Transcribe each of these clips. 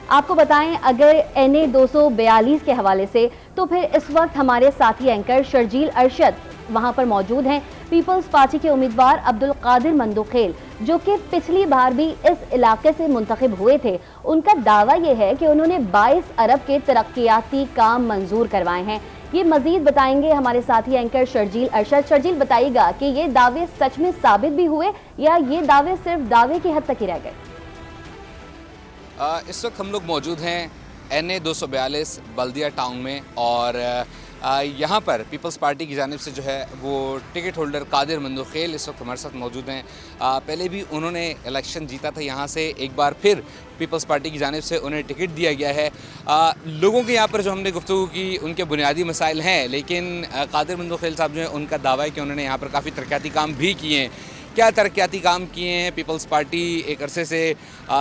آپ کو بتائیں اگر NA 242 کے حوالے سے تو پھر اس وقت ہمارے ساتھی اینکر شرجیل ارشد وہاں پر موجود ہیں۔ پیپلز پارٹی کے امیدوار عبدالقادر مندوخیل جو کہ پچھلی بار بھی اس علاقے سے منتخب ہوئے تھے، ان کا دعویٰ یہ ہے کہ انہوں نے 22 ارب کے ترقیاتی کام منظور کروائے ہیں۔ یہ مزید بتائیں گے ہمارے ساتھی اینکر شرجیل ارشد۔ شرجیل بتائیے گا کہ یہ دعوے سچ میں ثابت بھی ہوئے یا یہ دعوے صرف دعوے کی حد تک ہی رہ گئے؟ اس وقت ہم لوگ موجود ہیں NA 242 بلدیہ ٹاؤن میں، اور یہاں پر پیپلز پارٹی کی جانب سے جو ہے وہ ٹکٹ ہولڈر قادر مندوخیل اس وقت ہمارے ساتھ موجود ہیں۔ پہلے بھی انہوں نے الیکشن جیتا تھا یہاں سے، ایک بار پھر پیپلز پارٹی کی جانب سے انہیں ٹکٹ دیا گیا ہے۔ لوگوں کے یہاں پر جو ہم نے گفتگو کی ان کے بنیادی مسائل ہیں، لیکن قادر مندوخیل صاحب جو ہیں ان کا دعویٰ ہے کہ انہوں نے یہاں پر کافی ترقیاتی کام بھی کیے ہیں۔ کیا ترقیاتی کام کیے ہیں؟ پیپلز پارٹی ایک عرصے سے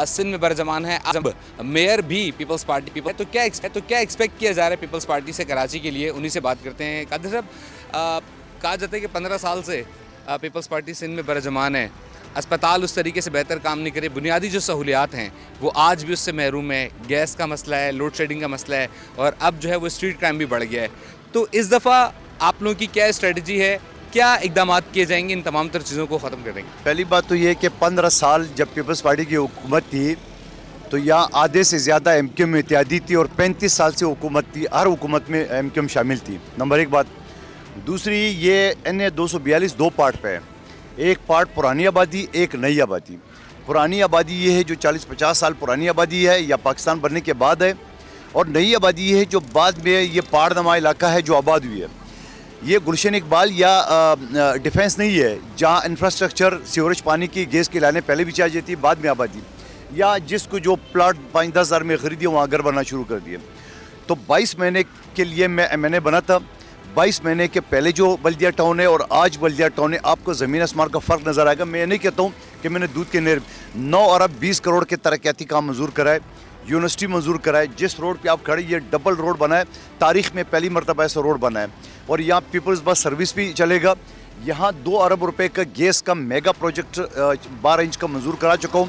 سندھ میں برجمان ہے، اب میئر بھی پیپلز پارٹی تو کیا ایکسپیکٹ کیا جا رہا ہے پیپلز پارٹی سے کراچی کے لیے؟ انہی سے بات کرتے ہیں۔ قادر صاحب، کہا جاتا ہے کہ 15 سال سے پیپلز پارٹی سندھ میں برجمان ہے، اسپتال اس طریقے سے بہتر کام نہیں کرے، بنیادی جو سہولیات ہیں وہ آج بھی اس سے محروم ہے، گیس کا مسئلہ ہے، لوڈ شیڈنگ کا مسئلہ ہے، اور اب جو ہے وہ اسٹریٹ کرائم بھی بڑھ گیا ہے۔ تو اس دفعہ آپ لوگوں کی کیا اسٹریٹجی ہے؟ کیا اقدامات کیے جائیں گے ان تمام تر چیزوں کو ختم کرنے کی؟ پہلی بات تو یہ کہ 15 سال جب پیپلز پارٹی کی حکومت تھی تو یہاں آدھے سے زیادہ MQM میں اتحادی تھی، اور 35 سال سے حکومت تھی، ہر حکومت میں MQM شامل تھی۔ نمبر ایک بات۔ دوسری، یہ NA 242 دو پارٹ پہ ہے، ایک پارٹ پرانی آبادی، ایک نئی آبادی۔ پرانی آبادی یہ ہے جو 40-50 سال پرانی آبادی ہے یا پاکستان بننے کے بعد ہے، اور نئی آبادی یہ ہے جو بعد میں یہ پہاڑ نما علاقہ ہے جو آباد ہوئی ہے۔ یہ گلشن اقبال یا ڈیفینس نہیں ہے جہاں انفراسٹرکچر، سیوریج، پانی کی، گیس کی لائنیں پہلے بھی چاہیے جاتی تھی، بعد میں آبادی، یا جس کو جو پلاٹ 5-10 ہزار میں خریدی وہاں گھر بننا شروع کر دیے۔ تو 22 مہینے کے لیے میں نے بنا تھا۔ 22 مہینے کے پہلے جو بلدیہ ٹاؤن ہے اور آج بلدیہ ٹاؤن ہے، آپ کو زمین آسمان کا فرق نظر آئے گا۔ میں یہ نہیں کہتا ہوں کہ میں نے دودھ کے نہر 9 ارب 20 کروڑ کے ترقیاتی کام منظور کرائے، یونیورسٹی منظور کرائے، جس روڈ پہ آپ کھڑے یہ ڈبل روڈ بنا ہے، تاریخ میں پہلی مرتبہ ایسا روڈ بنا ہے، اور یہاں پیپلز بس سروس بھی چلے گا۔ یہاں 2 ارب روپے کا گیس کا میگا پروجیکٹ 12 انچ کا منظور کرا چکا ہوں۔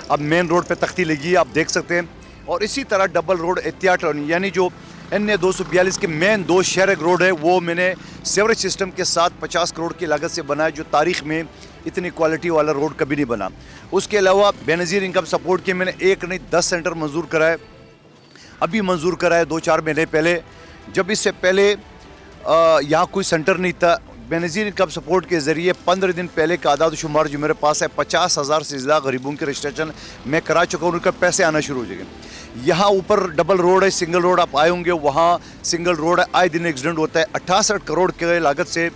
اب مین روڈ پہ تختی لگی ہے، آپ دیکھ سکتے ہیں، اور اسی طرح ڈبل روڈ احتیاط، یعنی جو NA 242 کے مین 2 شہر روڈ ہے وہ میں نے سیوریج سسٹم کے ساتھ 50 کروڑ کی لاگت سے بنایا، جو تاریخ میں اتنی کوالٹی والا روڈ کبھی نہیں بنا۔ اس کے علاوہ بے نظیر انکم سپورٹ کے میں نے 1 نہیں 10 سینٹر منظور کرائے، ابھی منظور کرائے 2-4 مہینے پہلے، جب اس سے پہلے یہاں کوئی سینٹر نہیں تھا۔ بے نظیر انکم سپورٹ کے ذریعے 15 دن پہلے کا اعداد و شمار جو میرے پاس ہے، 50,000 سے زیادہ غریبوں کے رجسٹریشن میں کرا چکا ہوں، ان کا پیسے آنا شروع ہو جائیں گے۔ یہاں اوپر ڈبل روڈ ہے، سنگل روڈ آپ آئے ہوں گے، وہاں سنگل روڈ ہے، آئے دن ایکسیڈنٹ ہوتا ہے۔ 68 کروڑ کے لاگت سے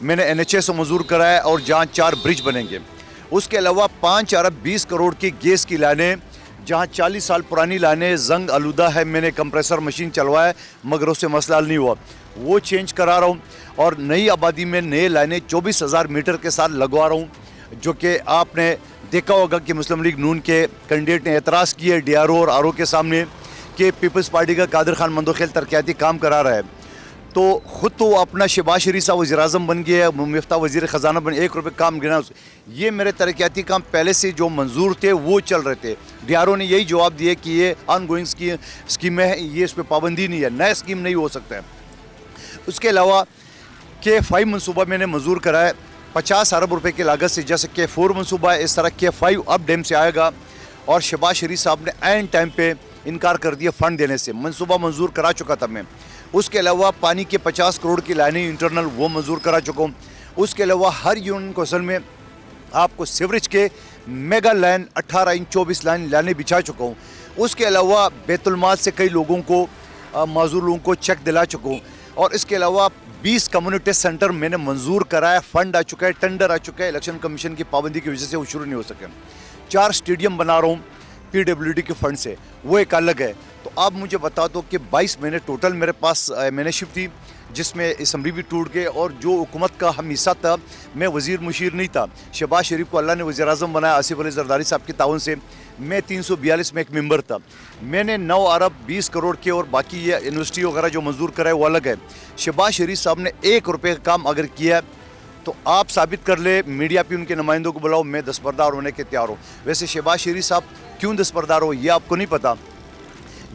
میں نے NHA سے منظور کرایا، اور جہاں 4 برج بنیں گے۔ اس کے علاوہ 5 ارب 20 کروڑ کی گیس کی لائنیں، جہاں 40 سال پرانی لائنیں زنگ آلودہ ہے، میں نے کمپریسر مشین چلوایا مگر اس سے مسئلہ حل نہیں ہوا، وہ چینج کرا رہا ہوں۔ اور نئی آبادی میں نئے لائنیں 24,000 میٹر کے ساتھ لگوا رہا ہوں، جو کہ آپ نے دیکھا ہوگا کہ مسلم لیگ نون کے کینڈیڈیٹ نے اعتراض کیا DRO اور RO کے سامنے کہ پیپلز پارٹی کا قادر خان مندوخیل ترقیاتی کام کرا رہا ہے۔ تو خود تو اپنا شہباز شریف صاحب وزیر اعظم بن گیا، مفتاح وزیر خزانہ بن، 1 روپے کام گنا۔ یہ میرے ترقیاتی کام پہلے سے جو منظور تھے وہ چل رہے تھے۔ DRO نے یہی جواب دیا کہ یہ آن گوئنگ اسکیمیں ہیں، یہ اس پہ پابندی نہیں ہے، نیا اسکیم نہیں ہو سکتا ہے۔ اس کے علاوہ K5 منصوبہ میں نے منظور کرایا 50 ارب روپے کی لاگت سے، جیسے K4 منصوبہ ہے اس طرح K5 اب ڈیم سے آئے گا، اور شہباز شریف صاحب نے عین ٹائم پہ انکار کر دیا فنڈ دینے سے۔ منصوبہ منظور کرا چکا تھا میں۔ اس کے علاوہ پانی کے 50 کروڑ کی لائنیں انٹرنل وہ منظور کرا چکا ہوں۔ اس کے علاوہ ہر یونین کوسل میں آپ کو سیوریج کے میگا لائن 18 انچ 24 لائنیں بچھا چکا ہوں۔ اس کے علاوہ بیت المال سے کئی لوگوں کو، معذور لوگوں کو چیک دلا چکا ہوں، اور اس کے علاوہ 20 کمیونٹی سینٹر میں نے منظور کرایا، فنڈ آ چکا ہے، ٹینڈر آ چکا ہے، الیکشن کمیشن کی پابندی کی وجہ سے وہ شروع نہیں ہو سکے۔ 4 اسٹیڈیم بنا رہا ہوں PWD کے فنڈ سے، وہ ایک الگ ہے۔ تو آپ مجھے بتا دو کہ 22 مہینے ٹوٹل میرے پاس مینشپ تھی، جس میں اسمبلی بھی ٹوٹ گئے، اور جو حکومت کا ہم حصہ تھا، میں وزیر مشیر نہیں تھا، شہباز شریف کو اللہ نے وزیر اعظم بنایا آصف علی زرداری صاحب کے تعاون سے، میں 342 میں ایک ممبر تھا۔ میں نے 9 ارب 20 کروڑ کے، اور باقی یہ یونیورسٹی وغیرہ جو منظور کرائے وہ الگ ہے۔ شہباز شریف صاحب نے 1 روپے کا کام اگر کیا ہے تو آپ ثابت کر لے، میڈیا پہ ان کے نمائندوں کو بلاؤ، میں دستبردار ہونے کے تیار ہوں۔ ویسے شہباز شریف صاحب کیوں دستبردار ہو یہ آپ کو نہیں پتا،